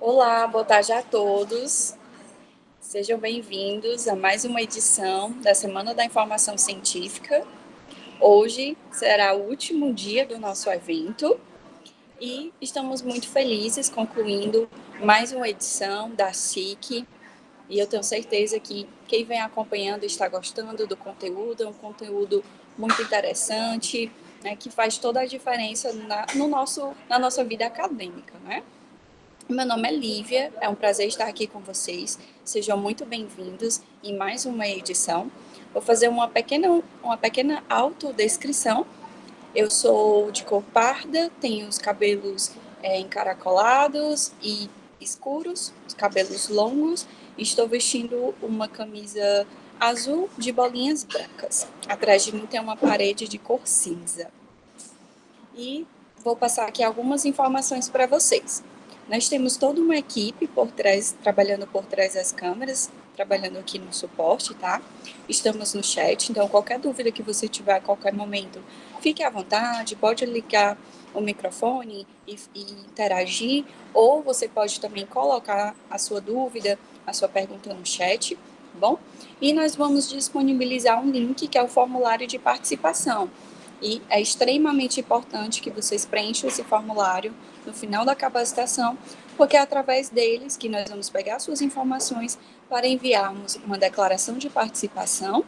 Olá, boa tarde a todos. Sejam bem-vindos a mais uma edição da Semana da Informação Científica. Hoje será o último dia do nosso evento e estamos muito felizes concluindo mais uma edição da SIC. E eu tenho certeza que quem vem acompanhando está gostando do conteúdo, é um conteúdo muito interessante, né, que faz toda a diferença na nossa vida acadêmica, né? Meu nome é Lívia, é um prazer estar aqui com vocês. Sejam muito bem-vindos em mais uma edição. Vou fazer uma pequena autodescrição. Eu sou de cor parda, tenho os cabelos encaracolados e escuros, os cabelos longos. Estou vestindo uma camisa azul de bolinhas brancas. Atrás de mim tem uma parede de cor cinza. E vou passar aqui algumas informações para vocês. Nós temos toda uma equipe por trás, trabalhando por trás das câmeras, trabalhando aqui no suporte, tá? Estamos no chat, então qualquer dúvida que você tiver a qualquer momento, fique à vontade, pode ligar o microfone e interagir, ou você pode também colocar a sua dúvida, a sua pergunta no chat, tá bom? E nós vamos disponibilizar um link que é o formulário de participação. E é extremamente importante que vocês preencham esse formulário no final da capacitação, porque é através deles que nós vamos pegar suas informações para enviarmos uma declaração de participação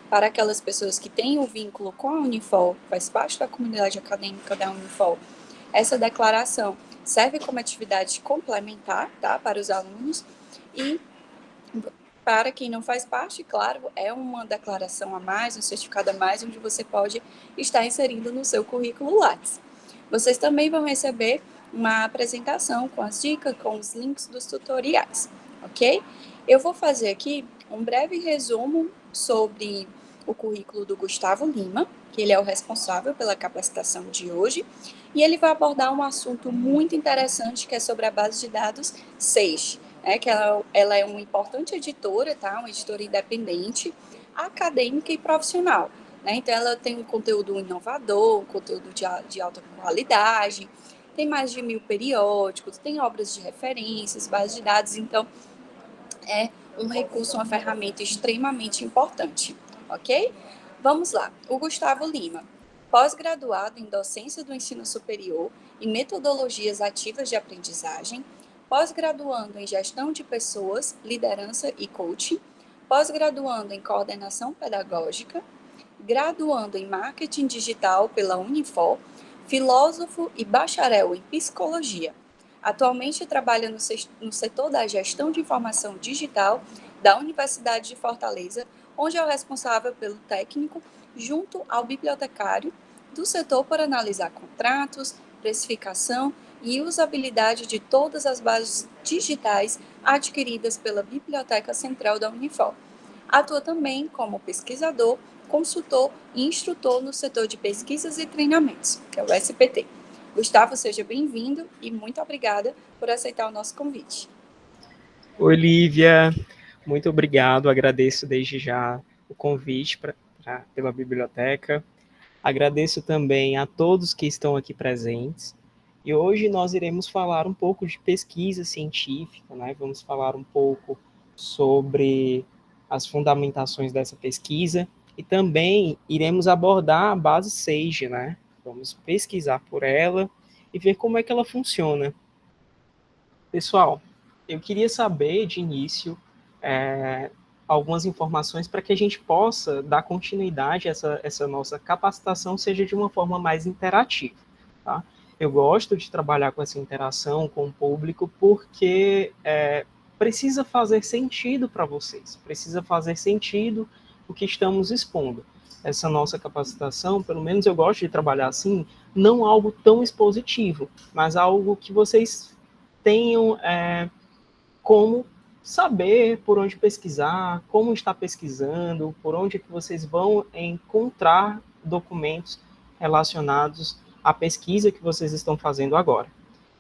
para aquelas pessoas que têm o vínculo com a Unifol, faz parte da comunidade acadêmica da Unifol. Essa declaração serve como atividade complementar, tá, para os alunos, e para quem não faz parte, claro, é uma declaração a mais, um certificado a mais, onde você pode estar inserindo no seu currículo Lattes. Vocês também vão receber uma apresentação com as dicas, com os links dos tutoriais, ok? Eu vou fazer aqui um breve resumo sobre o currículo do Gustavo Lima, que ele é o responsável pela capacitação de hoje, e ele vai abordar um assunto muito interessante que é sobre a base de dados SAGE, que ela é uma importante editora, tá? Uma editora independente, acadêmica e profissional. Né? Então, ela tem um conteúdo inovador, um conteúdo de alta qualidade, tem mais de 1.000 periódicos, tem obras de referências, bases de dados, então é um recurso, uma ferramenta extremamente importante, ok? Vamos lá. O Gustavo Lima, pós-graduado em docência do ensino superior e metodologias ativas de aprendizagem, pós-graduando em gestão de pessoas, liderança e coaching, pós-graduando em coordenação pedagógica, graduando em marketing digital pela Unifol, filósofo e bacharel em psicologia. Atualmente trabalha no setor da gestão de informação digital da Universidade de Fortaleza, onde é o responsável pelo técnico, junto ao bibliotecário do setor por analisar contratos, precificação e usabilidade de todas as bases digitais adquiridas pela Biblioteca Central da Unifol. Atua também como pesquisador, consultor e instrutor no setor de pesquisas e treinamentos, que é o SPT. Gustavo, seja bem-vindo e muito obrigada por aceitar o nosso convite. Oi, Lívia. Muito obrigado. Agradeço desde já o convite pela biblioteca. Agradeço também a todos que estão aqui presentes. E hoje nós iremos falar um pouco de pesquisa científica, né? Vamos falar um pouco sobre as fundamentações dessa pesquisa e também iremos abordar a base SAGE, né? Vamos pesquisar por ela e ver como é que ela funciona. Pessoal, eu queria saber de início algumas informações para que a gente possa dar continuidade a essa nossa capacitação, seja de uma forma mais interativa. Tá? Eu gosto de trabalhar com essa interação com o público porque precisa fazer sentido para vocês, precisa fazer sentido o que estamos expondo. Essa nossa capacitação, pelo menos eu gosto de trabalhar assim, não algo tão expositivo, mas algo que vocês tenham como saber por onde pesquisar, como está pesquisando, por onde que vocês vão encontrar documentos relacionados à pesquisa que vocês estão fazendo agora.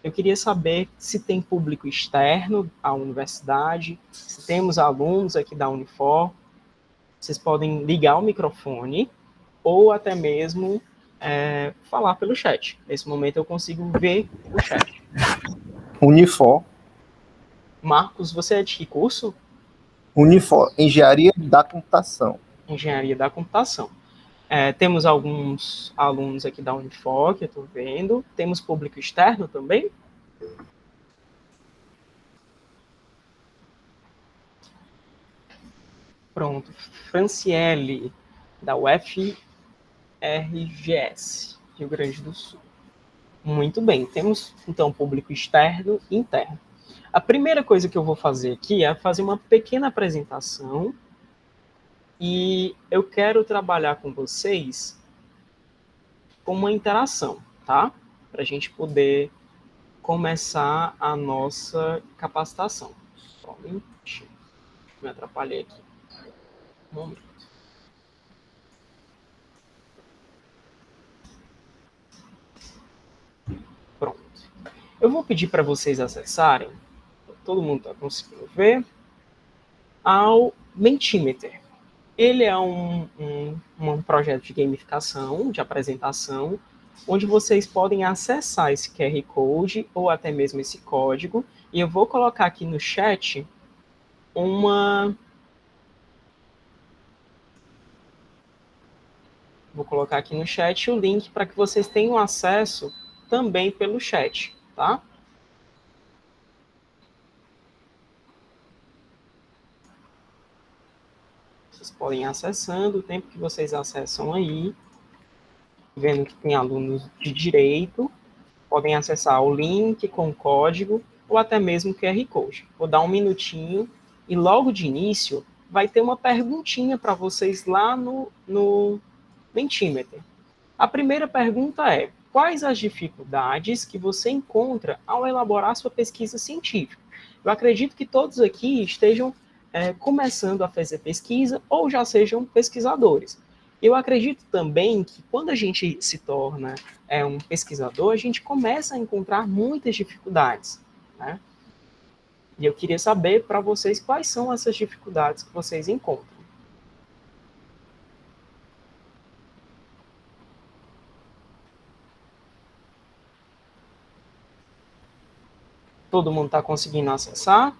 Eu queria saber se tem público externo à universidade, se temos alunos aqui da Unifor. Vocês podem ligar o microfone ou até mesmo falar pelo chat. Nesse momento eu consigo ver o chat. Unifor. Marcos, você é de que curso? Engenharia da computação. Engenharia da computação. Temos alguns alunos aqui da Unifoc, eu estou vendo. Temos público externo também? Pronto. Franciele, da UFRGS, Rio Grande do Sul. Muito bem. Temos, então, público externo e interno. A primeira coisa que eu vou fazer aqui é fazer uma pequena apresentação e eu quero trabalhar com vocês com uma interação, tá? Para a gente poder começar a nossa capacitação. Só um minutinho. Me atrapalhei aqui. Um momento. Pronto. Eu vou pedir para vocês acessarem, todo mundo está conseguindo ver, ao Mentimeter. Ele é um projeto de gamificação, de apresentação, onde vocês podem acessar esse QR Code ou até mesmo esse código. E eu vou colocar aqui no chat o link para que vocês tenham acesso também pelo chat, tá? Vocês podem ir acessando, o tempo que vocês acessam aí, vendo que tem alunos de direito, podem acessar o link com o código ou até mesmo o QR Code. Vou dar um minutinho e logo de início vai ter uma perguntinha para vocês lá no Mentimeter. A primeira pergunta é: quais as dificuldades que você encontra ao elaborar sua pesquisa científica? Eu acredito que todos aqui estejam começando a fazer pesquisa ou já sejam pesquisadores. Eu acredito também que quando a gente se torna um pesquisador, a gente começa a encontrar muitas dificuldades, né? E eu queria saber para vocês quais são essas dificuldades que vocês encontram. Todo mundo está conseguindo acessar?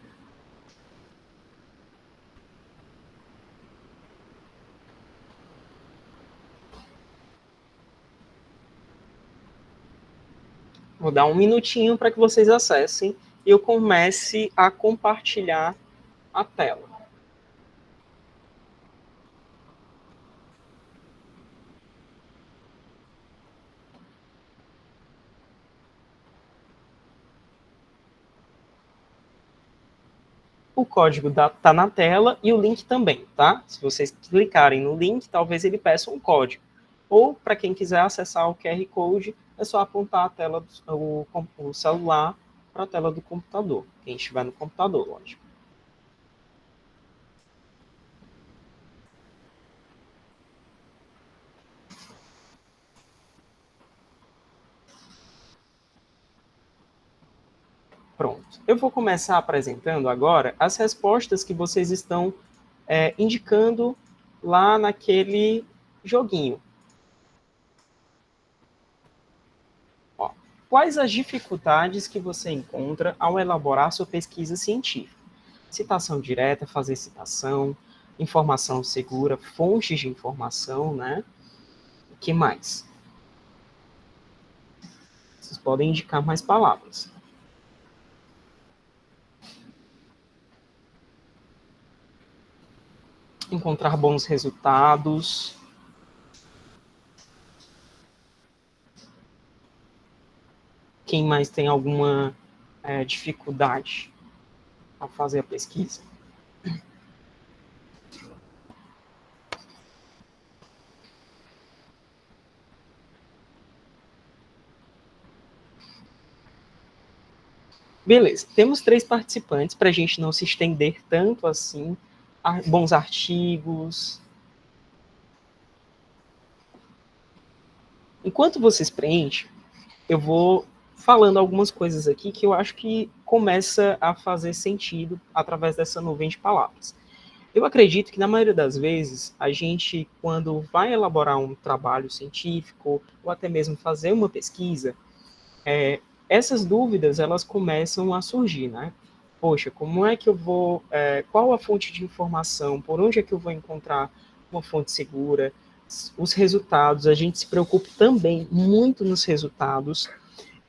Vou dar um minutinho para que vocês acessem e eu comece a compartilhar a tela. O código está na tela e o link também, tá? Se vocês clicarem no link, talvez ele peça um código. Ou, para quem quiser acessar o QR Code, é só apontar a tela o celular para a tela do computador. Quem estiver no computador, lógico. Pronto. Eu vou começar apresentando agora as respostas que vocês estão indicando lá naquele joguinho. Ó, quais as dificuldades que você encontra ao elaborar sua pesquisa científica? Citação direta, fazer citação, informação segura, fontes de informação, né? O que mais? Vocês podem indicar mais palavras. Encontrar bons resultados. Quem mais tem alguma dificuldade ao fazer a pesquisa? Beleza, temos 3 participantes para a gente não se estender tanto assim. Bons artigos. Enquanto vocês preenchem, eu vou falando algumas coisas aqui que eu acho que começa a fazer sentido através dessa nuvem de palavras. Eu acredito que, na maioria das vezes, a gente, quando vai elaborar um trabalho científico ou até mesmo fazer uma pesquisa, essas dúvidas, elas começam a surgir, né? poxa, como é que eu vou, qual a fonte de informação, por onde é que eu vou encontrar uma fonte segura, os resultados, a gente se preocupa também muito nos resultados,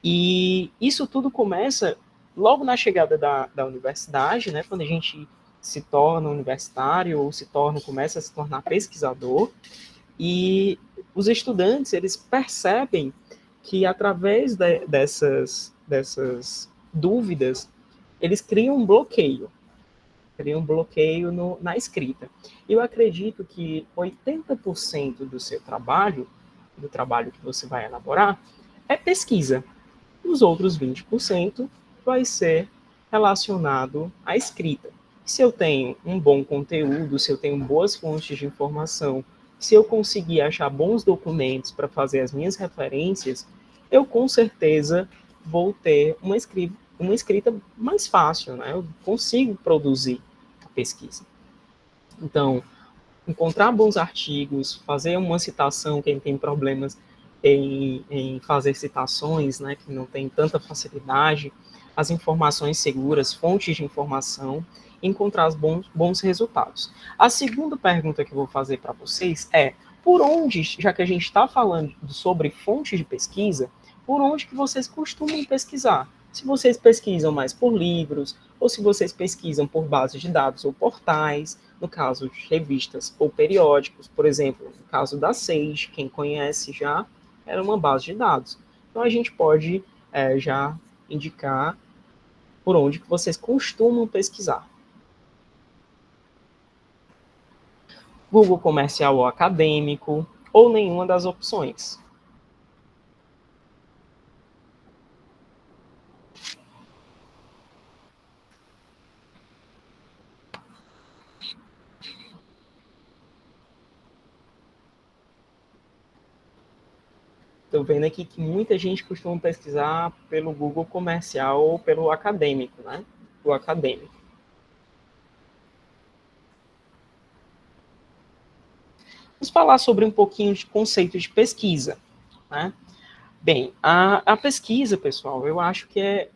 e isso tudo começa logo na chegada da universidade, né, quando a gente se torna universitário ou começa a se tornar pesquisador, e os estudantes, eles percebem que através dessas dúvidas, eles criam um bloqueio na escrita. Eu acredito que 80% do seu trabalho, do trabalho que você vai elaborar, é pesquisa. Os outros 20% vai ser relacionado à escrita. Se eu tenho um bom conteúdo, se eu tenho boas fontes de informação, se eu conseguir achar bons documentos para fazer as minhas referências, eu com certeza vou ter uma escrita mais fácil, né? Eu consigo produzir a pesquisa. Então, encontrar bons artigos, fazer uma citação, quem tem problemas em fazer citações, né, que não tem tanta facilidade, as informações seguras, fontes de informação, encontrar os bons resultados. A segunda pergunta que eu vou fazer para vocês é, por onde, já que a gente está falando sobre fontes de pesquisa, por onde que vocês costumam pesquisar? Se vocês pesquisam mais por livros, ou se vocês pesquisam por bases de dados ou portais, no caso de revistas ou periódicos, por exemplo, no caso da Sage, quem conhece já, era uma base de dados. Então a gente pode já indicar por onde que vocês costumam pesquisar. Google comercial ou acadêmico, ou nenhuma das opções. Estou vendo aqui que muita gente costuma pesquisar pelo Google comercial ou pelo acadêmico, né? O acadêmico. Vamos falar sobre um pouquinho de conceito de pesquisa, né? Bem, a pesquisa, pessoal, eu acho que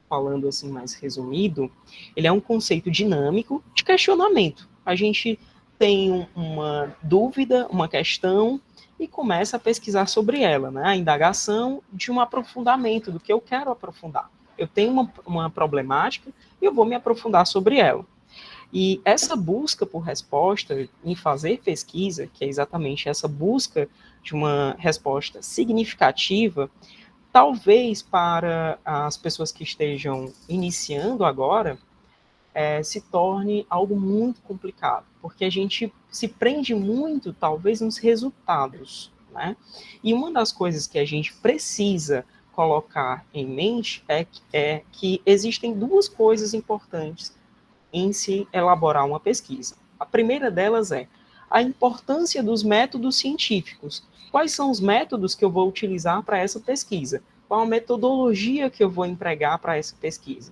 falando assim mais resumido, ele é um conceito dinâmico de questionamento. A gente tem uma dúvida, uma questão, e começa a pesquisar sobre ela, né? A indagação de um aprofundamento do que eu quero aprofundar. Eu tenho uma problemática e eu vou me aprofundar sobre ela. E essa busca por resposta, em fazer pesquisa, que é exatamente essa busca de uma resposta significativa, talvez para as pessoas que estejam iniciando agora, se torne algo muito complicado, porque a gente se prende muito, talvez, nos resultados, né? E uma das coisas que a gente precisa colocar em mente é que existem duas coisas importantes em se elaborar uma pesquisa. A primeira delas é a importância dos métodos científicos. Quais são os métodos que eu vou utilizar para essa pesquisa? Qual a metodologia que eu vou empregar para essa pesquisa?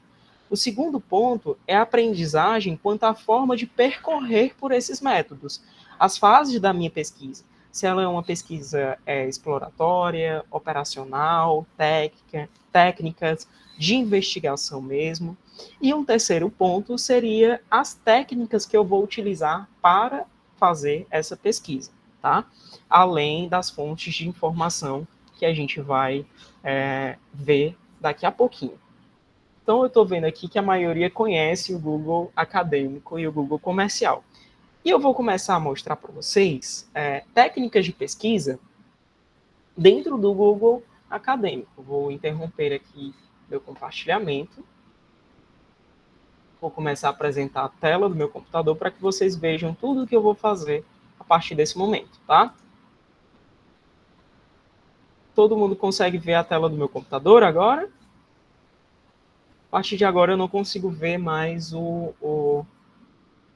O segundo ponto é a aprendizagem quanto à forma de percorrer por esses métodos. As fases da minha pesquisa. Se ela é uma pesquisa exploratória, operacional, técnicas, de investigação mesmo. E um terceiro ponto seria as técnicas que eu vou utilizar para fazer essa pesquisa, tá? Além das fontes de informação que a gente vai ver daqui a pouquinho. Então, eu estou vendo aqui que a maioria conhece o Google acadêmico e o Google comercial. E eu vou começar a mostrar para vocês técnicas de pesquisa dentro do Google acadêmico. Vou interromper aqui meu compartilhamento. Vou começar a apresentar a tela do meu computador para que vocês vejam tudo o que eu vou fazer a partir desse momento, tá? Todo mundo consegue ver a tela do meu computador agora? A partir de agora eu não consigo ver mais o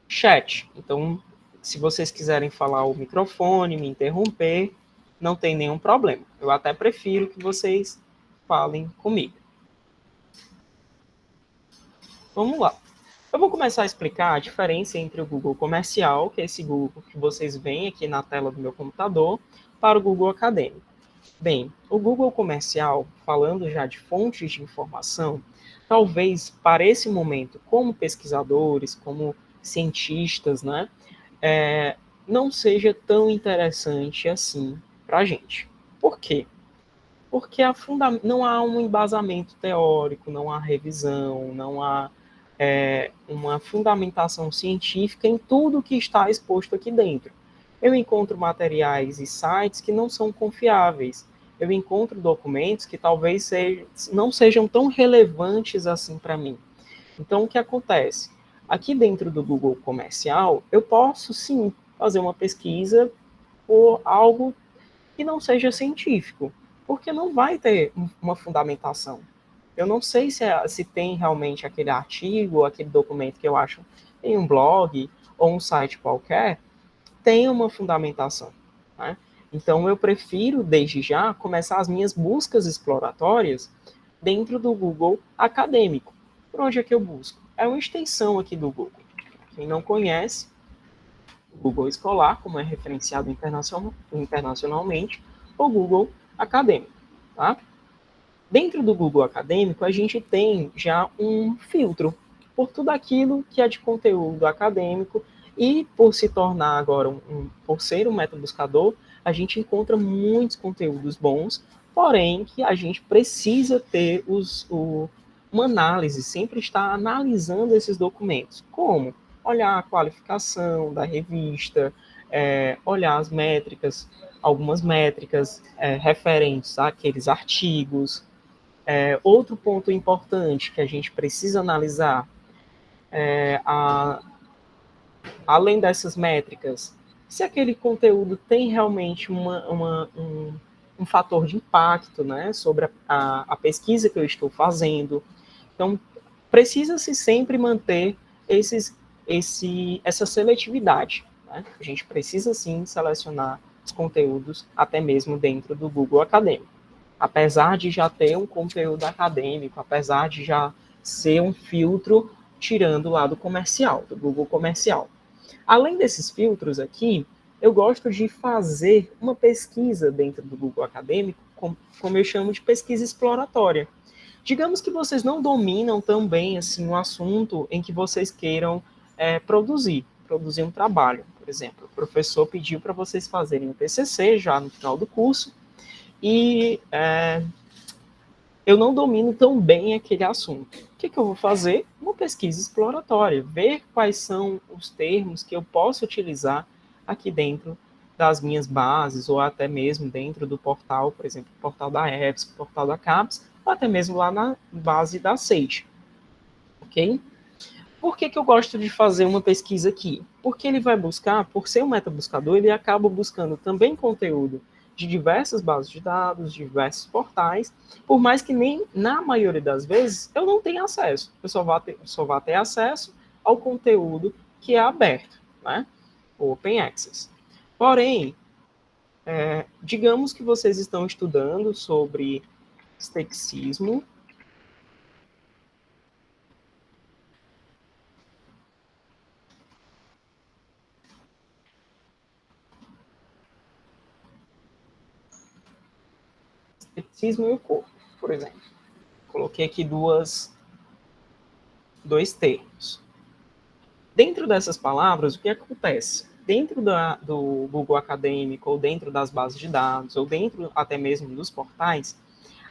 chat. Então, se vocês quiserem falar o microfone, me interromper, não tem nenhum problema. Eu até prefiro que vocês falem comigo. Vamos lá. Eu vou começar a explicar a diferença entre o Google comercial, que é esse Google que vocês veem aqui na tela do meu computador, para o Google acadêmico. Bem, o Google comercial, falando já de fontes de informação, talvez para esse momento, como pesquisadores, como cientistas, né, não seja tão interessante assim para a gente. Por quê? Porque não há um embasamento teórico, não há revisão, não há uma fundamentação científica em tudo que está exposto aqui dentro. Eu encontro materiais e sites que não são confiáveis. Eu encontro documentos que talvez não sejam tão relevantes assim para mim. Então, o que acontece? Aqui dentro do Google Comercial, eu posso sim fazer uma pesquisa por algo que não seja científico, porque não vai ter uma fundamentação. Eu não sei se tem realmente aquele artigo, ou aquele documento que eu acho em um blog ou um site qualquer, tem uma fundamentação. Né? Então, eu prefiro, desde já, começar as minhas buscas exploratórias dentro do Google acadêmico. Por onde é que eu busco? É uma extensão aqui do Google. Quem não conhece, o Google Escolar, como é referenciado internacionalmente, o Google Acadêmico. Tá? Dentro do Google Acadêmico, a gente tem já um filtro por tudo aquilo que é de conteúdo acadêmico e por se tornar agora, por ser um método buscador, a gente encontra muitos conteúdos bons, porém que a gente precisa ter uma análise, sempre estar analisando esses documentos. Como? Olhar a qualificação da revista, olhar as métricas, algumas métricas referentes àqueles artigos. Outro ponto importante que a gente precisa analisar além dessas métricas, se aquele conteúdo tem realmente um fator de impacto, né, sobre a pesquisa que eu estou fazendo. Então, precisa-se sempre manter essa seletividade. Né? A gente precisa, sim, selecionar os conteúdos até mesmo dentro do Google Acadêmico. Apesar de já ter um conteúdo acadêmico, apesar de já ser um filtro tirando o lado comercial, do Google Comercial. Além desses filtros aqui, eu gosto de fazer uma pesquisa dentro do Google Acadêmico, como eu chamo de pesquisa exploratória. Digamos que vocês não dominam tão bem assim, um assunto em que vocês queiram produzir um trabalho, por exemplo. O professor pediu para vocês fazerem um TCC já no final do curso, e eu não domino tão bem aquele assunto. O que eu vou fazer? Uma pesquisa exploratória, ver quais são os termos que eu posso utilizar aqui dentro das minhas bases, ou até mesmo dentro do portal, por exemplo, o portal da EBSCO, o portal da CAPES, ou até mesmo lá na base da Sage. Ok? Por que eu gosto de fazer uma pesquisa aqui? Porque ele vai buscar, por ser um metabuscador, ele acaba buscando também conteúdo de diversas bases de dados, de diversos portais, por mais que nem na maioria das vezes eu não tenha acesso. Eu só vá ter acesso ao conteúdo que é aberto, né? O Open Access. Porém, digamos que vocês estão estudando sobre estoicismo. Estoicismo e o corpo, por exemplo. Coloquei aqui dois termos. Dentro dessas palavras, o que acontece? Dentro do Google Acadêmico, ou dentro das bases de dados, ou dentro até mesmo dos portais,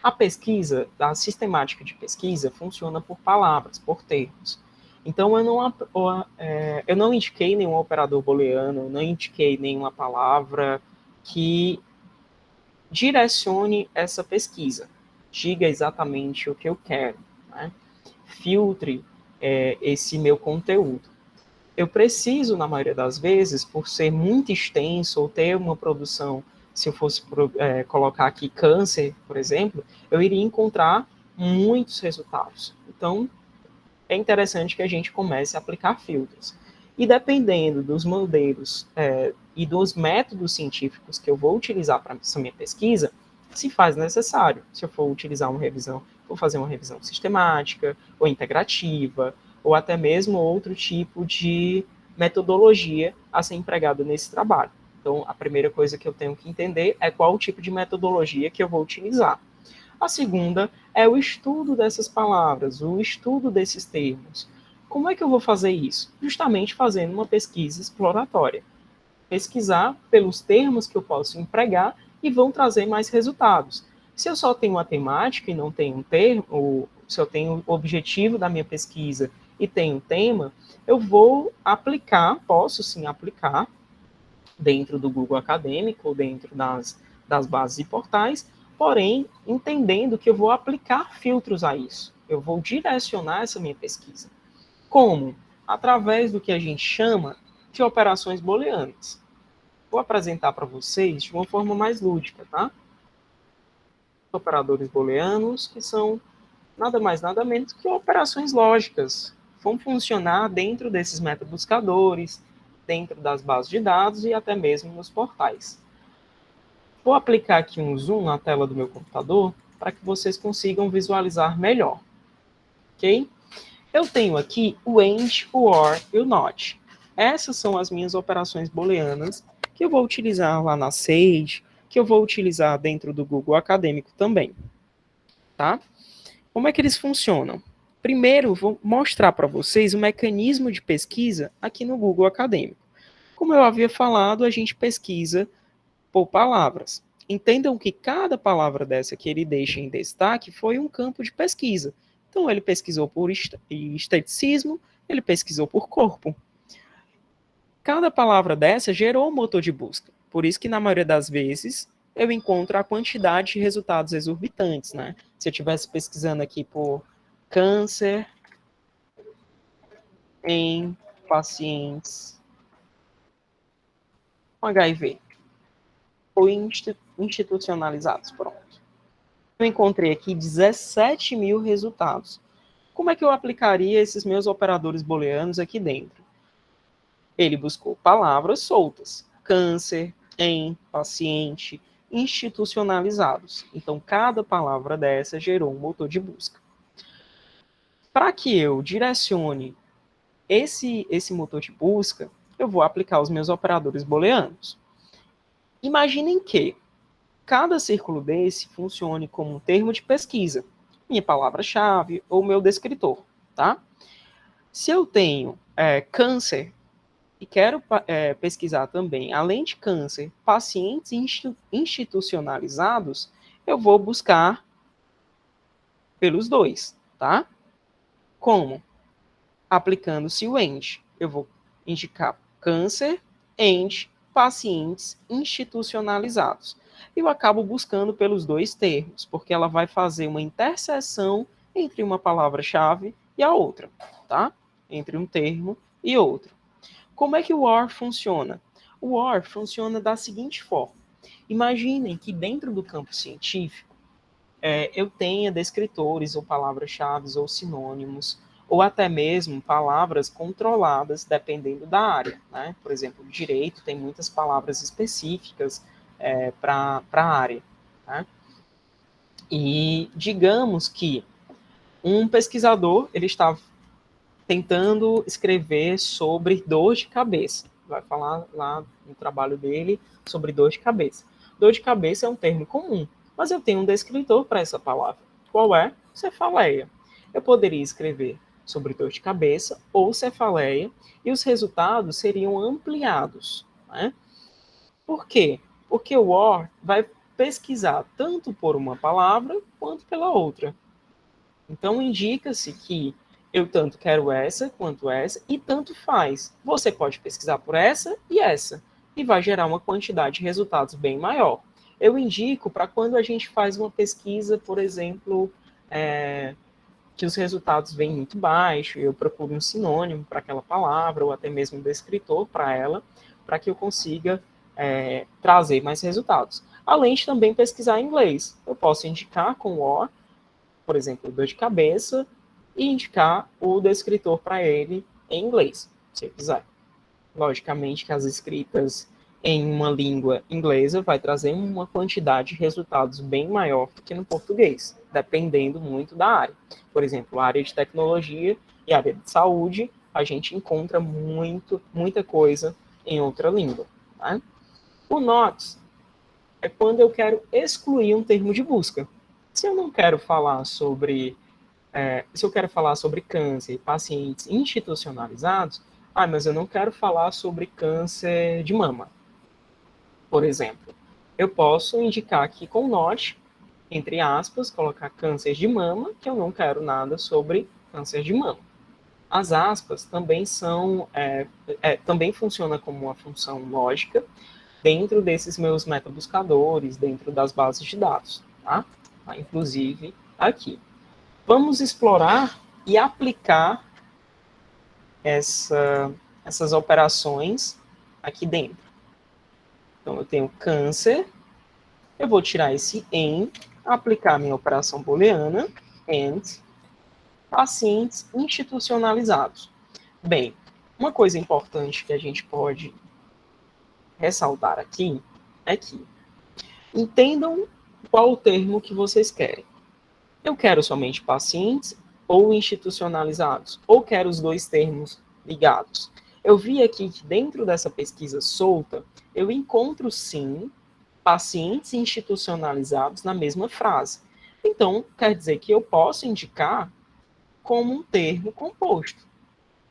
a pesquisa, a sistemática de pesquisa, funciona por palavras, por termos. Então, eu não indiquei nenhum operador booleano, não indiquei nenhuma palavra que direcione essa pesquisa. Diga exatamente o que eu quero. Né? Filtre esse meu conteúdo. Eu preciso, na maioria das vezes, por ser muito extenso ou ter uma produção, se eu fosse colocar aqui câncer, por exemplo, eu iria encontrar muitos resultados. Então, é interessante que a gente comece a aplicar filtros. E dependendo dos modelos e dos métodos científicos que eu vou utilizar para essa minha pesquisa, se faz necessário. Se eu for utilizar vou fazer uma revisão sistemática, ou integrativa, ou até mesmo outro tipo de metodologia a ser empregada nesse trabalho. Então, a primeira coisa que eu tenho que entender é qual o tipo de metodologia que eu vou utilizar. A segunda é o estudo dessas palavras, o estudo desses termos. Como é que eu vou fazer isso? Justamente fazendo uma pesquisa exploratória. Pesquisar pelos termos que eu posso empregar e vão trazer mais resultados. Se eu só tenho uma temática e não tenho um termo, ou se eu tenho o objetivo da minha pesquisa e tenho um tema, eu vou aplicar, posso sim aplicar, dentro do Google Acadêmico, ou dentro das bases e portais, porém, entendendo que eu vou aplicar filtros a isso. Eu vou direcionar essa minha pesquisa. Como? Através do que a gente chama de operações booleanas. Vou apresentar para vocês de uma forma mais lúdica, tá? Operadores booleanos, que são nada mais, nada menos que operações lógicas. Vão funcionar dentro desses metabuscadores, dentro das bases de dados e até mesmo nos portais. Vou aplicar aqui um zoom na tela do meu computador para que vocês consigam visualizar melhor. Ok? Eu tenho aqui o AND, o OR e o NOT. Essas são as minhas operações booleanas que eu vou utilizar lá na Sage, que eu vou utilizar dentro do Google Acadêmico também. Tá? Como é que eles funcionam? Primeiro, vou mostrar para vocês o mecanismo de pesquisa aqui no Google Acadêmico. Como eu havia falado, a gente pesquisa por palavras. Entendam que cada palavra dessa que ele deixa em destaque foi um campo de pesquisa. Então, ele pesquisou por esteticismo, ele pesquisou por corpo. Cada palavra dessa gerou um motor de busca. Por isso que, na maioria das vezes, eu encontro a quantidade de resultados exorbitantes, né? Se eu estivesse pesquisando aqui por câncer em pacientes com HIV ou institucionalizados, pronto. Eu encontrei aqui 17 mil resultados. Como é que eu aplicaria esses meus operadores booleanos aqui dentro? Ele buscou palavras soltas, câncer, em, paciente, institucionalizados. Então, cada palavra dessa gerou um motor de busca. Para que eu direcione esse motor de busca, eu vou aplicar os meus operadores booleanos. Imaginem que cada círculo desse funcione como um termo de pesquisa, minha palavra-chave ou meu descritor, tá? Se eu tenho câncer e quero pesquisar também, além de câncer, pacientes institucionalizados, eu vou buscar pelos dois, tá? Como? Aplicando-se o AND. Eu vou indicar câncer, AND, pacientes institucionalizados. Eu acabo buscando pelos dois termos, porque ela vai fazer uma interseção entre uma palavra-chave e a outra, tá? Entre um termo e outro. Como é que o OR funciona? O OR funciona da seguinte forma. Imaginem que dentro do campo científico, eu tenha descritores ou palavras-chave ou sinônimos, ou até mesmo palavras controladas, dependendo da área, né? Por exemplo, o direito tem muitas palavras específicas para a área, né? E digamos que um pesquisador ele está tentando escrever sobre dor de cabeça. Vai falar lá no trabalho dele sobre dor de cabeça. Dor de cabeça é um termo comum, mas eu tenho um descritor para essa palavra. Qual é? Cefaleia. Eu poderia escrever sobre dor de cabeça ou cefaleia e os resultados seriam ampliados, né? Por quê? Porque o OR vai pesquisar tanto por uma palavra quanto pela outra. Então, indica-se que eu tanto quero essa quanto essa e tanto faz. Você pode pesquisar por essa e vai gerar uma quantidade de resultados bem maior. Eu indico para quando a gente faz uma pesquisa, por exemplo, que os resultados vêm muito baixo, eu procuro um sinônimo para aquela palavra ou até mesmo um descritor para ela, para que eu consiga trazer mais resultados. Além de também pesquisar em inglês. Eu posso indicar com o OR, por exemplo, dor de cabeça, e indicar o descritor para ele em inglês, se eu quiser. Logicamente que as escritas em uma língua inglesa vai trazer uma quantidade de resultados bem maior do que no português, dependendo muito da área. Por exemplo, a área de tecnologia e a área de saúde, a gente encontra muita coisa em outra língua. Tá? O NOT é quando eu quero excluir um termo de busca. Se eu não quero falar sobre, se eu quero falar sobre câncer, pacientes institucionalizados, mas eu não quero falar sobre câncer de mama, por exemplo. Eu posso indicar aqui com note, entre aspas, colocar câncer de mama, que eu não quero nada sobre câncer de mama. As aspas também também funciona como uma função lógica dentro desses meus metabuscadores, dentro das bases de dados, tá? Inclusive aqui. Vamos explorar e aplicar essas operações aqui dentro. Então, eu tenho câncer, eu vou tirar esse em, aplicar a minha operação booleana, and, pacientes institucionalizados. Bem, uma coisa importante que a gente pode ressaltar aqui é que entendam qual o termo que vocês querem. Eu quero somente pacientes ou institucionalizados? Ou quero os dois termos ligados? Eu vi aqui que dentro dessa pesquisa solta, eu encontro sim pacientes institucionalizados na mesma frase. Então, quer dizer que eu posso indicar como um termo composto,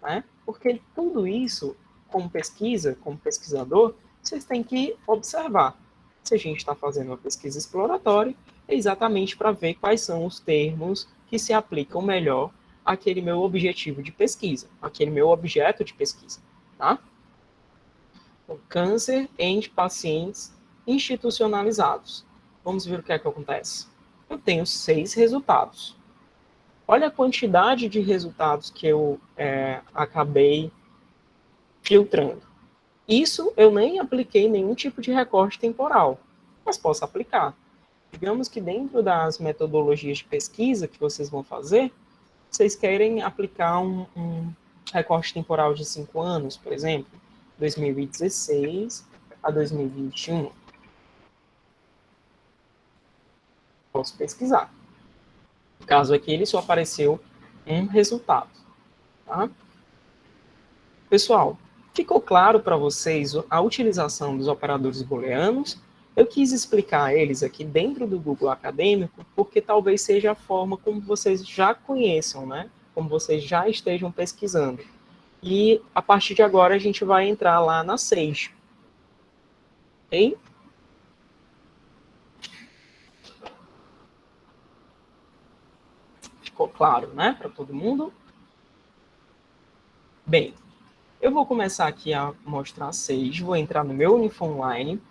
né? Porque tudo isso, como pesquisa, como pesquisador, vocês têm que observar. Se a gente está fazendo uma pesquisa exploratória, é exatamente para ver quais são os termos que se aplicam melhor àquele meu objetivo de pesquisa, àquele meu objeto de pesquisa, tá? Então, câncer em pacientes institucionalizados. Vamos ver o que é que acontece. Eu tenho 6 resultados. Olha a quantidade de resultados que eu acabei filtrando. Isso eu nem apliquei nenhum tipo de recorte temporal, mas posso aplicar. Digamos que dentro das metodologias de pesquisa que vocês vão fazer, vocês querem aplicar um recorte temporal de 5 anos, por exemplo, 2016 a 2021. Posso pesquisar. No caso aqui, ele só apareceu um resultado. Tá? Pessoal, ficou claro para vocês a utilização dos operadores booleanos? Eu quis explicar eles aqui dentro do Google Acadêmico, porque talvez seja a forma como vocês já conheçam, né? Como vocês já estejam pesquisando. E a partir de agora a gente vai entrar lá na Sage. Ok? Ficou claro, né? Para todo mundo? Bem, eu vou começar aqui a mostrar a Sage. Vou entrar no meu Unifo Online.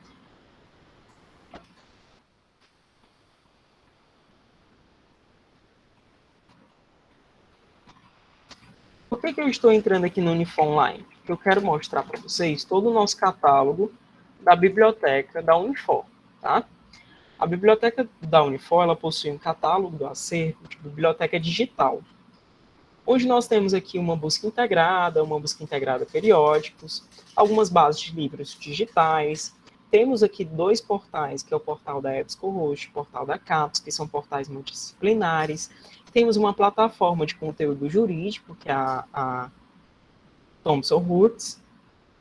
Por que eu estou entrando aqui no Unifo Online? Porque eu quero mostrar para vocês todo o nosso catálogo da biblioteca da Unifo, tá? A biblioteca da Unifo, ela possui um catálogo do acervo de biblioteca digital. Hoje nós temos aqui uma busca integrada periódicos, algumas bases de livros digitais. Temos aqui 2 portais, que é o portal da EBSCOhost e o portal da CAPES, que são portais multidisciplinares. Temos uma plataforma de conteúdo jurídico, que é a Thomson Reuters,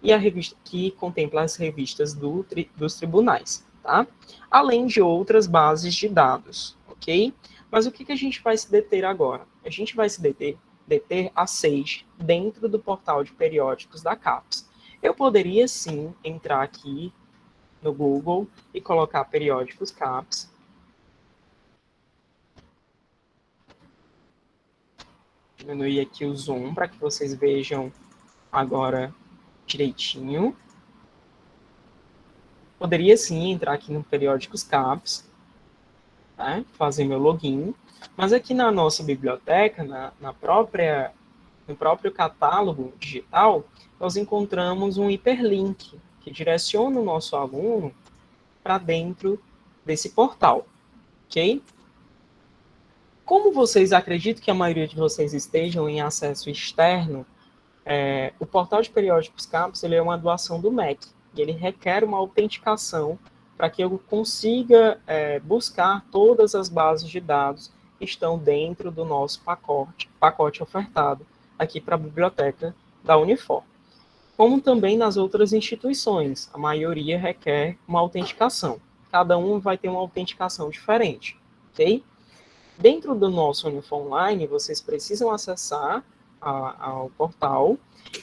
e a revista que contempla as revistas dos tribunais, tá? Além de outras bases de dados, ok? Mas o que a gente vai se deter agora? A gente vai se deter a Sage dentro do portal de periódicos da CAPES. Eu poderia, sim, entrar aqui no Google e colocar periódicos CAPES. Diminuir aqui o zoom para que vocês vejam agora direitinho. Poderia sim entrar aqui no periódicos CAPES, né, fazer meu login, mas aqui na nossa biblioteca, no próprio catálogo digital, nós encontramos um hiperlink que direciona o nosso aluno para dentro desse portal, ok? Como vocês acreditam que a maioria de vocês estejam em acesso externo, o portal de periódicos CAPES ele é uma doação do MEC, e ele requer uma autenticação para que eu consiga buscar todas as bases de dados que estão dentro do nosso pacote ofertado aqui para a biblioteca da Unifo. Como também nas outras instituições, a maioria requer uma autenticação. Cada um vai ter uma autenticação diferente, ok? Dentro do nosso Unifor Online, vocês precisam acessar ao portal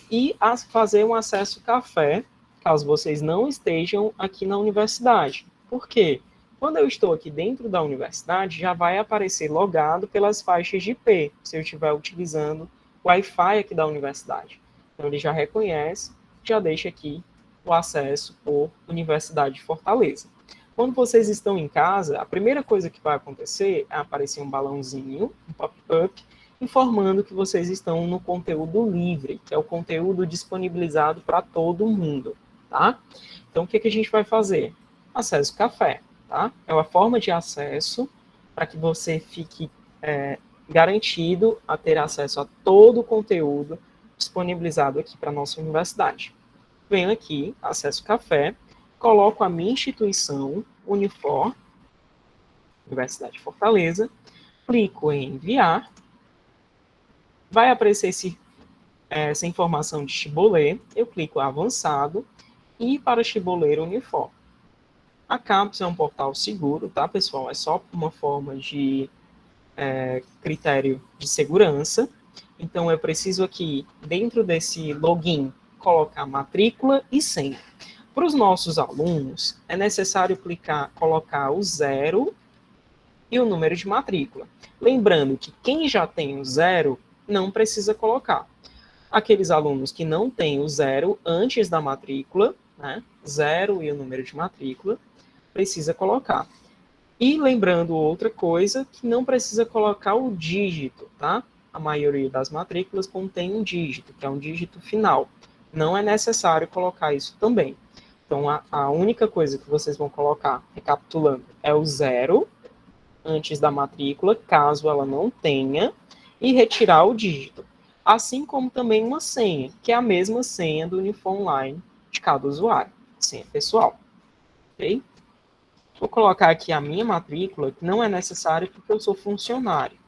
e fazer um acesso café, caso vocês não estejam aqui na universidade. Por quê? Quando eu estou aqui dentro da universidade, já vai aparecer logado pelas faixas de IP, se eu estiver utilizando o Wi-Fi aqui da universidade. Então, ele já reconhece, já deixa aqui o acesso por Universidade de Fortaleza. Quando vocês estão em casa, a primeira coisa que vai acontecer é aparecer um balãozinho, um pop-up, informando que vocês estão no conteúdo livre, que é o conteúdo disponibilizado para todo mundo, tá? Então, o que a gente vai fazer? Acesso café, tá? É uma forma de acesso para que você fique garantido a ter acesso a todo o conteúdo disponibilizado aqui para a nossa universidade. Venho aqui, acesso café, coloco a minha instituição, Unifor, Universidade de Fortaleza, clico em enviar, vai aparecer essa informação de Chibolê, eu clico em avançado e para Chiboleiro Unifor. A CAPES é um portal seguro, tá, pessoal? É só uma forma de critério de segurança. Então, eu preciso aqui, dentro desse login, colocar matrícula e senha. Para os nossos alunos, é necessário colocar o 0 e o número de matrícula. Lembrando que quem já tem o 0 não precisa colocar. Aqueles alunos que não têm o 0 antes da matrícula, né, 0 e o número de matrícula, precisa colocar. E lembrando outra coisa, que não precisa colocar o dígito, tá? A maioria das matrículas contém um dígito, que é um dígito final. Não é necessário colocar isso também. Então, a única coisa que vocês vão colocar, recapitulando, é o 0 antes da matrícula, caso ela não tenha, e retirar o dígito. Assim como também uma senha, que é a mesma senha do Unifor Online de cada usuário, senha pessoal. Ok? Vou colocar aqui a minha matrícula, que não é necessário porque eu sou funcionário.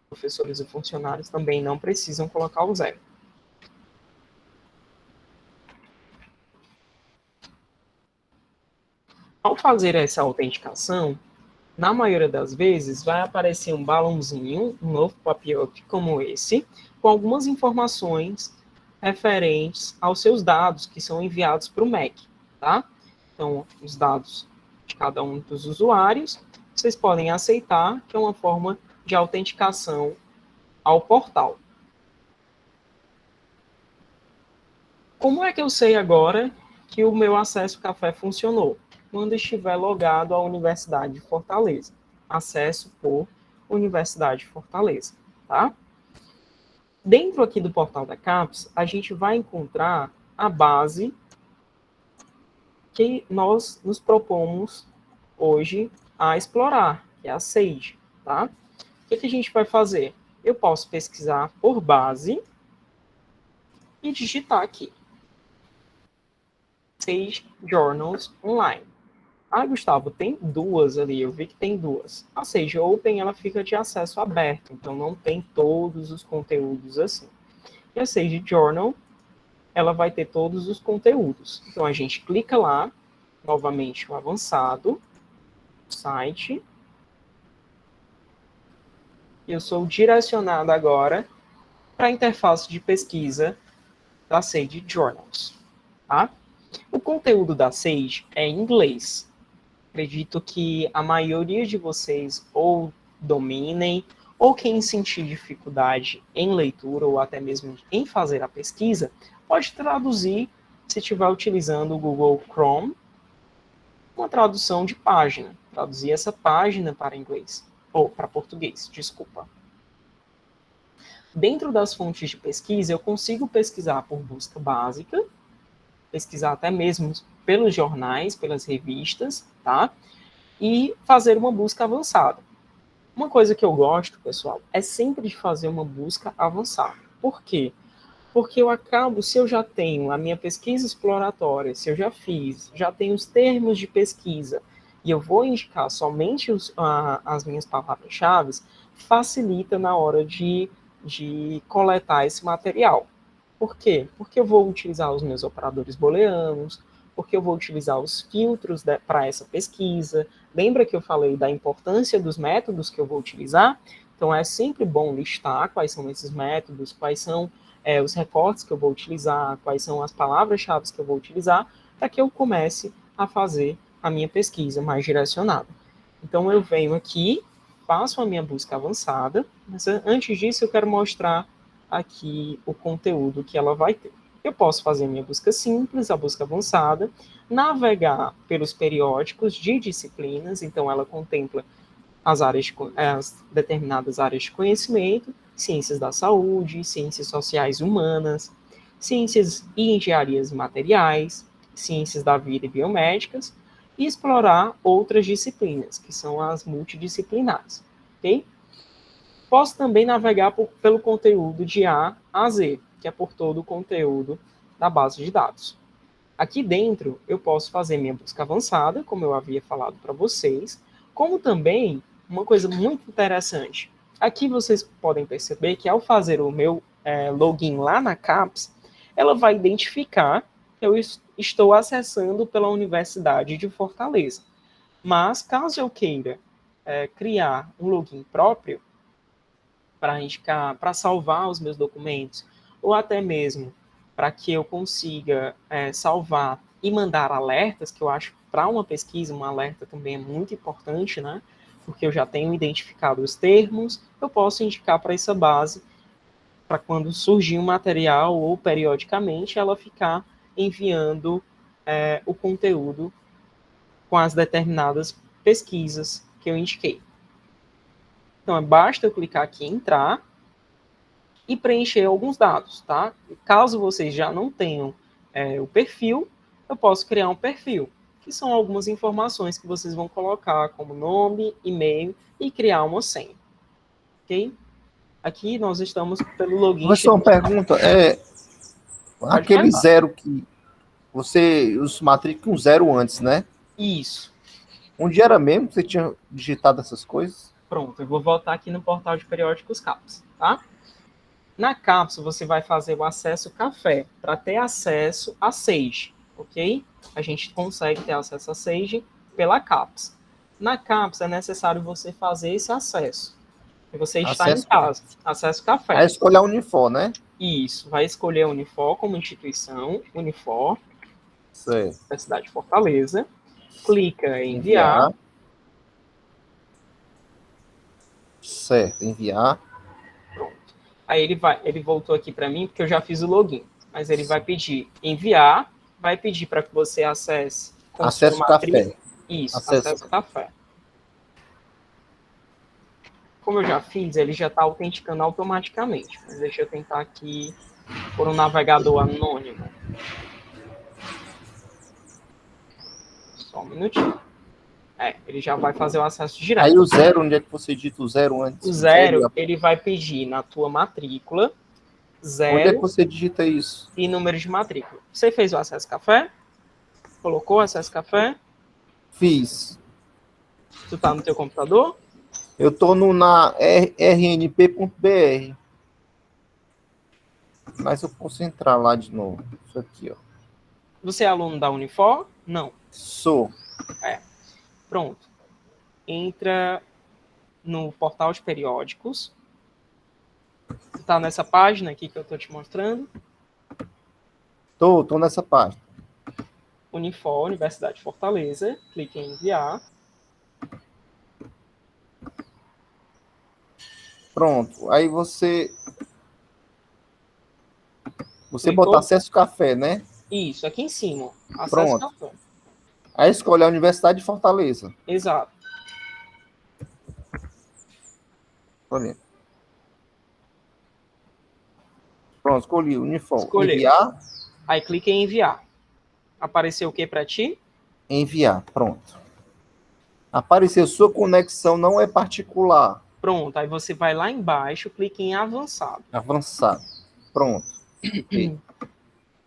Professores e funcionários também não precisam colocar o 0. Ao fazer essa autenticação, na maioria das vezes, vai aparecer um balãozinho, um novo pop-up como esse, com algumas informações referentes aos seus dados que são enviados para o MEC, tá? Então, os dados de cada um dos usuários, vocês podem aceitar, que é uma forma de autenticação ao portal. Como é que eu sei agora que o meu acesso café funcionou? Quando estiver logado à Universidade de Fortaleza. Acesso por Universidade de Fortaleza, tá? Dentro aqui do portal da CAPES, a gente vai encontrar a base que nós nos propomos hoje a explorar, que é a Sage, tá? O que a gente vai fazer? Eu posso pesquisar por base e digitar aqui. Sage Journals Online. Ah, Gustavo, tem duas ali, eu vi que tem duas. A Sage Open, ela fica de acesso aberto, então não tem todos os conteúdos assim. E a Sage Journal, ela vai ter todos os conteúdos. Então a gente clica lá, novamente o avançado, site. Eu sou direcionado agora para a interface de pesquisa da Sage Journals, tá? O conteúdo da Sage é em inglês. Acredito que a maioria de vocês ou dominem, ou quem sentir dificuldade em leitura, ou até mesmo em fazer a pesquisa, pode traduzir, se estiver utilizando o Google Chrome, uma tradução de página. Traduzir essa página para inglês, ou para português, desculpa. Dentro das fontes de pesquisa, eu consigo pesquisar por busca básica, pesquisar até mesmo pelos jornais, pelas revistas, tá? E fazer uma busca avançada. Uma coisa que eu gosto, pessoal, é sempre de fazer uma busca avançada. Por quê? Porque eu acabo, se eu já tenho a minha pesquisa exploratória, se eu já fiz, já tenho os termos de pesquisa, e eu vou indicar somente as minhas palavras-chave, facilita na hora de coletar esse material. Por quê? Porque eu vou utilizar os meus operadores booleanos, porque eu vou utilizar os filtros para essa pesquisa. Lembra que eu falei da importância dos métodos que eu vou utilizar? Então, é sempre bom listar quais são esses métodos, quais são os recortes que eu vou utilizar, quais são as palavras-chave que eu vou utilizar, para que eu comece a fazer a minha pesquisa mais direcionada. Então, eu venho aqui, faço a minha busca avançada, mas antes disso eu quero mostrar aqui o conteúdo que ela vai ter. Eu posso fazer minha busca simples, a busca avançada, navegar pelos periódicos de disciplinas, então ela contempla as determinadas áreas de conhecimento, ciências da saúde, ciências sociais e humanas, ciências e engenharias materiais, ciências da vida e biomédicas, e explorar outras disciplinas, que são as multidisciplinares. Ok? Posso também navegar pelo conteúdo de A a Z, que é por todo o conteúdo da base de dados. Aqui dentro, eu posso fazer minha busca avançada, como eu havia falado para vocês, como também uma coisa muito interessante. Aqui vocês podem perceber que ao fazer o meu login lá na CAPES, ela vai identificar que eu estou acessando pela Universidade de Fortaleza. Mas, caso eu queira criar um login próprio, para indicar, para salvar os meus documentos, ou até mesmo para que eu consiga salvar e mandar alertas, que eu acho para uma pesquisa, um alerta também é muito importante, né? Porque eu já tenho identificado os termos, eu posso indicar para essa base, para quando surgir um material ou periodicamente ela ficar enviando o conteúdo com as determinadas pesquisas que eu indiquei. Então, basta eu clicar aqui em entrar e preencher alguns dados, tá? Caso vocês já não tenham o perfil, eu posso criar um perfil, que são algumas informações que vocês vão colocar, como nome, e-mail, e criar uma senha, ok? Aqui nós estamos pelo login. Professor, uma pergunta, aquele zero que você os matricula um zero antes, né? Isso. Onde era mesmo que você tinha digitado essas coisas? Pronto, eu vou voltar aqui no portal de periódicos CAPES, tá? Na CAPES, você vai fazer o acesso café, para ter acesso a Sage, ok? A gente consegue ter acesso a Sage pela CAPES. Na CAPES, é necessário você fazer esse acesso. E você está em casa, acesso café. Aí escolher a Unifor, né? Isso, vai escolher a Unifor como instituição, Unifor, certo. Universidade de Fortaleza, clica em enviar. Certo, enviar. Pronto. Aí ele voltou aqui para mim, porque eu já fiz o login. Mas ele vai pedir enviar, vai pedir para que você acesse com acesso sua matrícula. Café. Isso, acesso café. Como eu já fiz, ele já está autenticando automaticamente. Mas deixa eu tentar aqui por um navegador anônimo. Só um minutinho. Ele já vai fazer o acesso direto. Aí o zero, onde é que você digita o zero antes? O zero, ele vai pedir na tua matrícula, zero. Onde é que você digita isso? E número de matrícula. Você fez o acesso café? Colocou o acesso café? Fiz. Tu tá no teu computador? Eu tô na rnp.br. Mas eu posso entrar lá de novo. Isso aqui, ó. Você é aluno da Unifor? Não. Sou. Pronto. Entra no portal de periódicos. Tá nessa página aqui que eu tô te mostrando. Tô nessa página. Unifor, Universidade de Fortaleza. Clique em enviar. Pronto. Aí você botar acesso café, né? Isso, aqui em cima. Acesso Pronto. café. Aí escolhe a Universidade de Fortaleza. Exato. Olha. Pronto, escolhi Unifor. Escolheu. Enviar. Aí clique em enviar. Apareceu o que para ti? Enviar, pronto. Apareceu, sua conexão não é particular. Pronto, aí você vai lá embaixo, clique em avançado. Avançado. Pronto.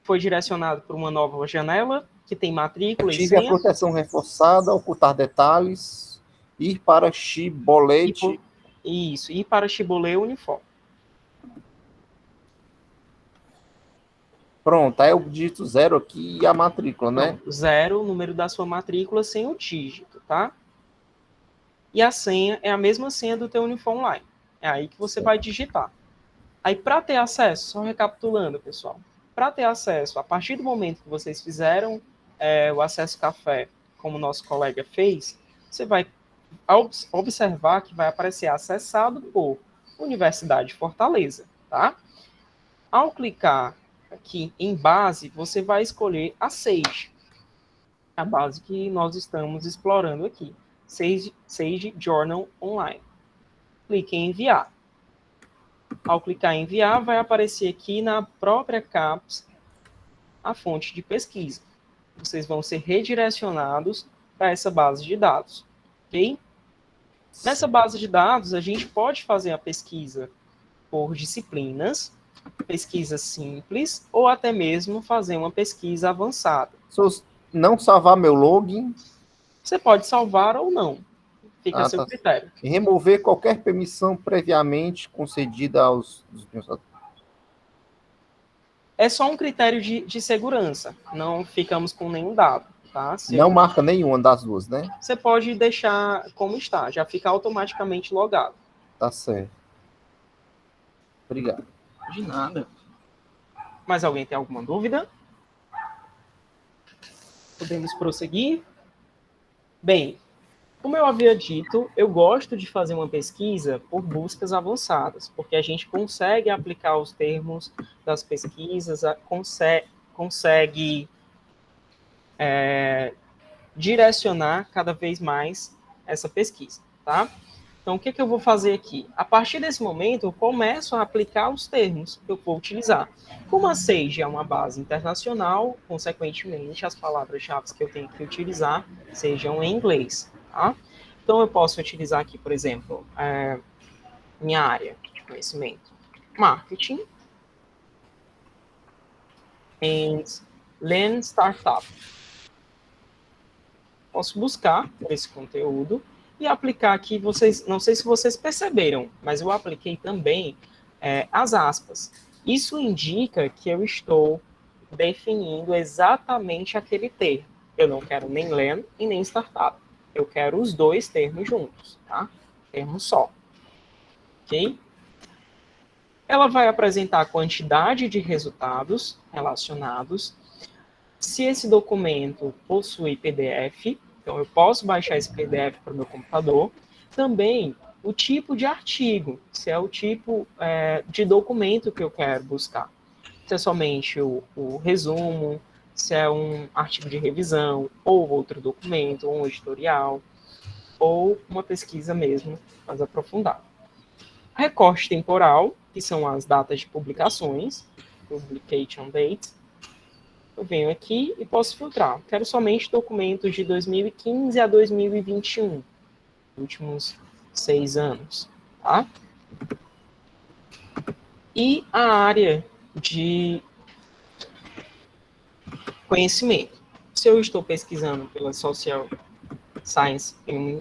Foi direcionado para uma nova janela, que tem matrícula e senha. senha. A proteção reforçada, ocultar detalhes, ir para Chibolete. Isso, ir para Chibolete Unifor. Pronto, aí eu digito 0 aqui e a matrícula, né? Pronto, 0, o número da sua matrícula sem o dígito, tá? E a senha é a mesma senha do teu Unifor Online. É aí que você vai digitar. Aí, para ter acesso, só recapitulando, pessoal, para ter acesso, a partir do momento que vocês fizeram o acesso café, como o nosso colega fez, você vai observar que vai aparecer acessado por Universidade de Fortaleza, tá? Ao clicar aqui em base, você vai escolher a Sage, a base que nós estamos explorando aqui, Sage Journal Online. Clique em enviar. Ao clicar em enviar, vai aparecer aqui na própria CAPES a fonte de pesquisa. Vocês vão ser redirecionados para essa base de dados, ok? Nessa base de dados, a gente pode fazer a pesquisa por disciplinas, pesquisa simples, ou até mesmo fazer uma pesquisa avançada. Se eu não salvar meu login... Você pode salvar ou não. Fica a seu critério. E remover qualquer permissão previamente concedida aos... É só um critério de segurança. Não ficamos com nenhum dado. Tá? Não marca nenhuma das duas, né? Você pode deixar como está. Já fica automaticamente logado. Tá certo. Obrigado. De nada. Mais alguém tem alguma dúvida? Podemos prosseguir? Bem, como eu havia dito, eu gosto de fazer uma pesquisa por buscas avançadas, porque a gente consegue aplicar os termos das pesquisas, consegue direcionar cada vez mais essa pesquisa, tá? Então, o que eu vou fazer aqui? A partir desse momento, eu começo a aplicar os termos que eu vou utilizar. Como a Sage é uma base internacional, consequentemente, as palavras-chave que eu tenho que utilizar sejam em inglês, tá? Então, eu posso utilizar aqui, por exemplo, minha área de conhecimento, marketing and lean startup. Posso buscar por esse conteúdo e aplicar aqui, não sei se vocês perceberam, mas eu apliquei também as aspas. Isso indica que eu estou definindo exatamente aquele termo. Eu não quero nem lean e nem startup. Eu quero os dois termos juntos, tá? Termo só. Ok? Ela vai apresentar a quantidade de resultados relacionados. Se esse documento possui PDF, então eu posso baixar esse PDF para o meu computador. Também o tipo de artigo, se é o tipo de documento que eu quero buscar. Se é somente o resumo, se é um artigo de revisão, ou outro documento, ou um editorial, ou uma pesquisa mesmo mais aprofundada. Recorte temporal, que são as datas de publicações, publication date. Eu venho aqui e posso filtrar. Quero somente documentos de 2015 a 2021, últimos 6 anos, tá? E a área de conhecimento. Se eu estou pesquisando pela Social Science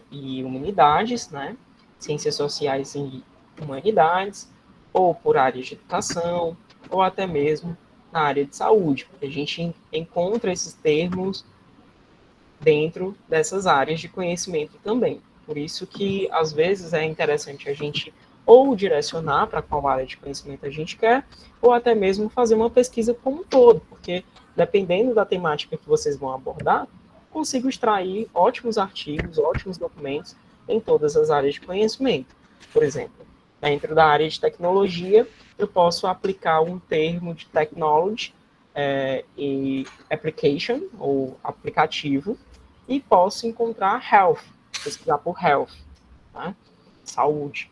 e Humanidades, né? Ciências Sociais e Humanidades, ou por áreas de educação, ou até mesmo na área de saúde, porque a gente encontra esses termos dentro dessas áreas de conhecimento também. Por isso que, às vezes, é interessante a gente ou direcionar para qual área de conhecimento a gente quer, ou até mesmo fazer uma pesquisa como um todo, porque, dependendo da temática que vocês vão abordar, consigo extrair ótimos artigos, ótimos documentos em todas as áreas de conhecimento. Por exemplo, dentro da área de tecnologia, eu posso aplicar um termo de technology e application, ou aplicativo, e posso encontrar health, pesquisar por health, né? Saúde,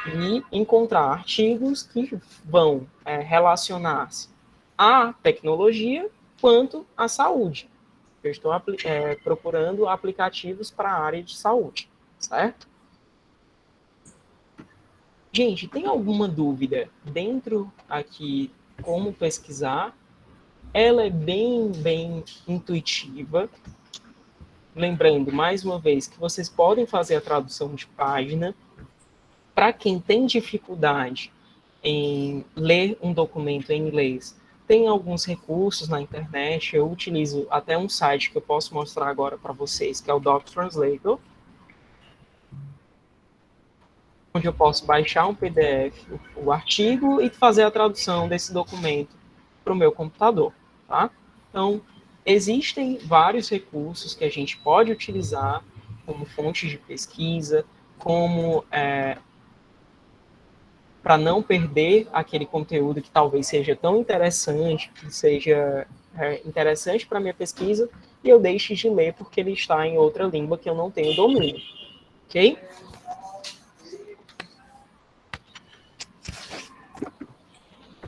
e encontrar artigos que vão relacionar-se à tecnologia quanto à saúde. Eu estou procurando aplicativos para a área de saúde, certo? Gente, tem alguma dúvida dentro aqui como pesquisar? Ela é bem intuitiva. Lembrando, mais uma vez, que vocês podem fazer a tradução de página. Para quem tem dificuldade em ler um documento em inglês, Tem alguns recursos na internet, eu utilizo até um site que eu posso mostrar agora para vocês, que é o Doc Translator, onde eu posso baixar um PDF, o artigo, e fazer a tradução desse documento para o meu computador, tá? Então, existem vários recursos que a gente pode utilizar como fontes de pesquisa, como para não perder aquele conteúdo que talvez seja tão interessante, que seja interessante para a minha pesquisa, e eu deixe de ler porque ele está em outra língua que eu não tenho domínio, ok?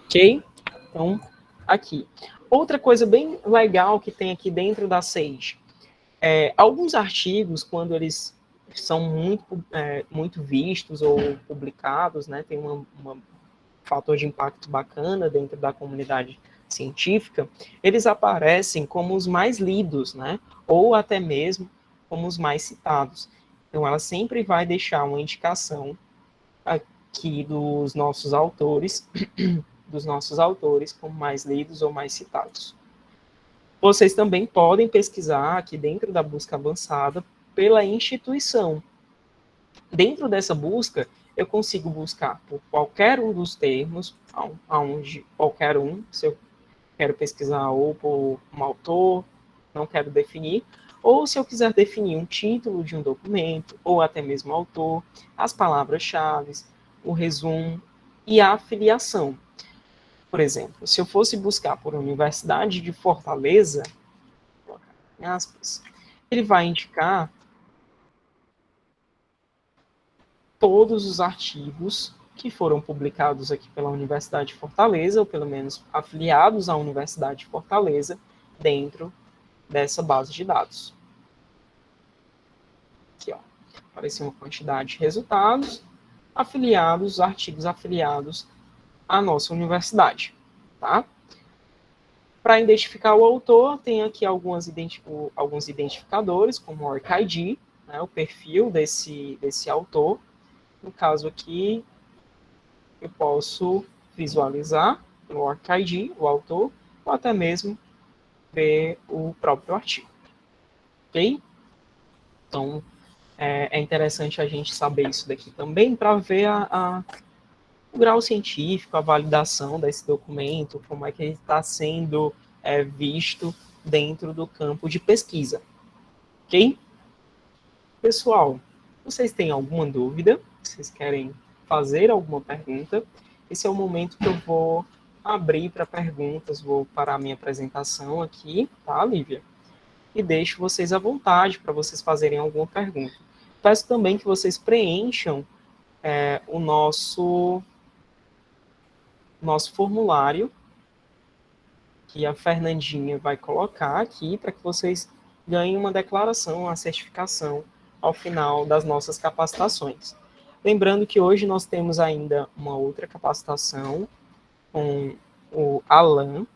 Ok? Então, aqui. Outra coisa bem legal que tem aqui dentro da Sage, alguns artigos, quando eles são muito vistos ou publicados, né, tem um fator de impacto bacana dentro da comunidade científica, eles aparecem como os mais lidos, né, ou até mesmo como os mais citados. Então, ela sempre vai deixar uma indicação aqui dos nossos autores como mais lidos ou mais citados. Vocês também podem pesquisar aqui dentro da busca avançada pela instituição. Dentro dessa busca, eu consigo buscar por qualquer um dos termos, qualquer um, se eu quero pesquisar ou por um autor, não quero definir, ou se eu quiser definir um título de um documento, ou até mesmo autor, as palavras-chave, o resumo e a afiliação. Por exemplo, se eu fosse buscar por Universidade de Fortaleza, em aspas, ele vai indicar todos os artigos que foram publicados aqui pela Universidade de Fortaleza, ou pelo menos afiliados à Universidade de Fortaleza, dentro dessa base de dados. Aqui, ó, apareceu uma quantidade de resultados afiliados, artigos afiliados à nossa universidade, tá? Para identificar o autor, tem aqui alguns identificadores, como o OrcID, né, o perfil desse autor. No caso aqui, eu posso visualizar no OrcID, o autor, ou até mesmo ver o próprio artigo. Ok? Então, é interessante a gente saber isso daqui também para ver o grau científico, a validação desse documento, como é que ele está sendo visto dentro do campo de pesquisa. Ok? Pessoal, vocês têm alguma dúvida? Vocês querem fazer alguma pergunta? Esse é o momento que eu vou abrir para perguntas, vou parar a minha apresentação aqui, tá, Lívia? E deixo vocês à vontade para vocês fazerem alguma pergunta. Peço também que vocês preencham o nosso formulário, que a Fernandinha vai colocar aqui, para que vocês ganhem uma declaração, uma certificação ao final das nossas capacitações. Lembrando que hoje nós temos ainda uma outra capacitação com o Alan,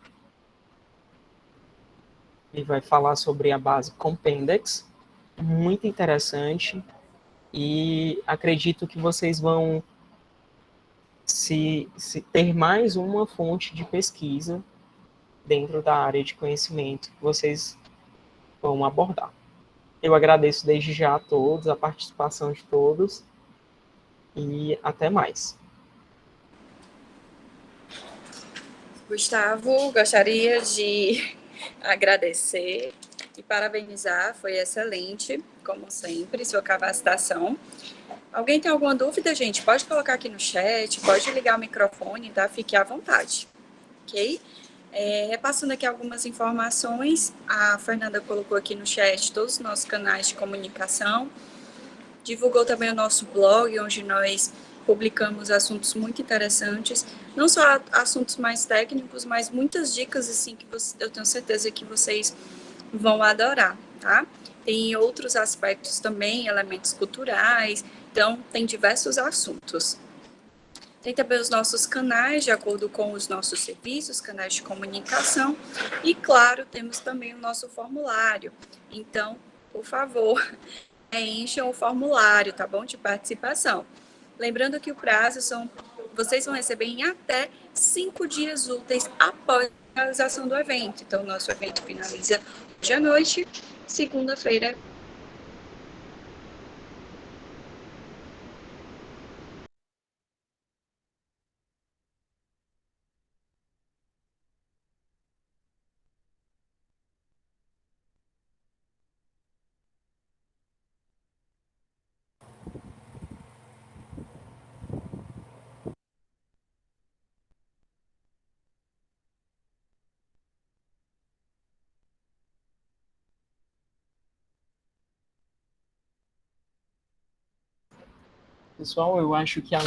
ele vai falar sobre a base Compendex, muito interessante, e acredito que vocês vão se ter mais uma fonte de pesquisa dentro da área de conhecimento que vocês vão abordar. Eu agradeço desde já a todos, a participação de todos, e até mais. Gustavo, gostaria de agradecer e parabenizar, foi excelente, como sempre, sua capacitação. Alguém tem alguma dúvida, gente? Pode colocar aqui no chat, pode ligar o microfone, tá? Fique à vontade, ok? Repassando aqui algumas informações, a Fernanda colocou aqui no chat todos os nossos canais de comunicação, divulgou também o nosso blog, onde nós publicamos assuntos muito interessantes, não só assuntos mais técnicos, mas muitas dicas assim que eu tenho certeza que vocês vão adorar, tá? Tem outros aspectos também, elementos culturais, então tem diversos assuntos. Tem também os nossos canais, de acordo com os nossos serviços, canais de comunicação. E, claro, temos também o nosso formulário. Então, por favor, preencham o formulário, tá bom? De participação. Lembrando que o prazo vocês vão receber em até 5 dias úteis após realização do evento. Então, o nosso evento finaliza hoje à noite, segunda-feira. Pessoal, eu acho que a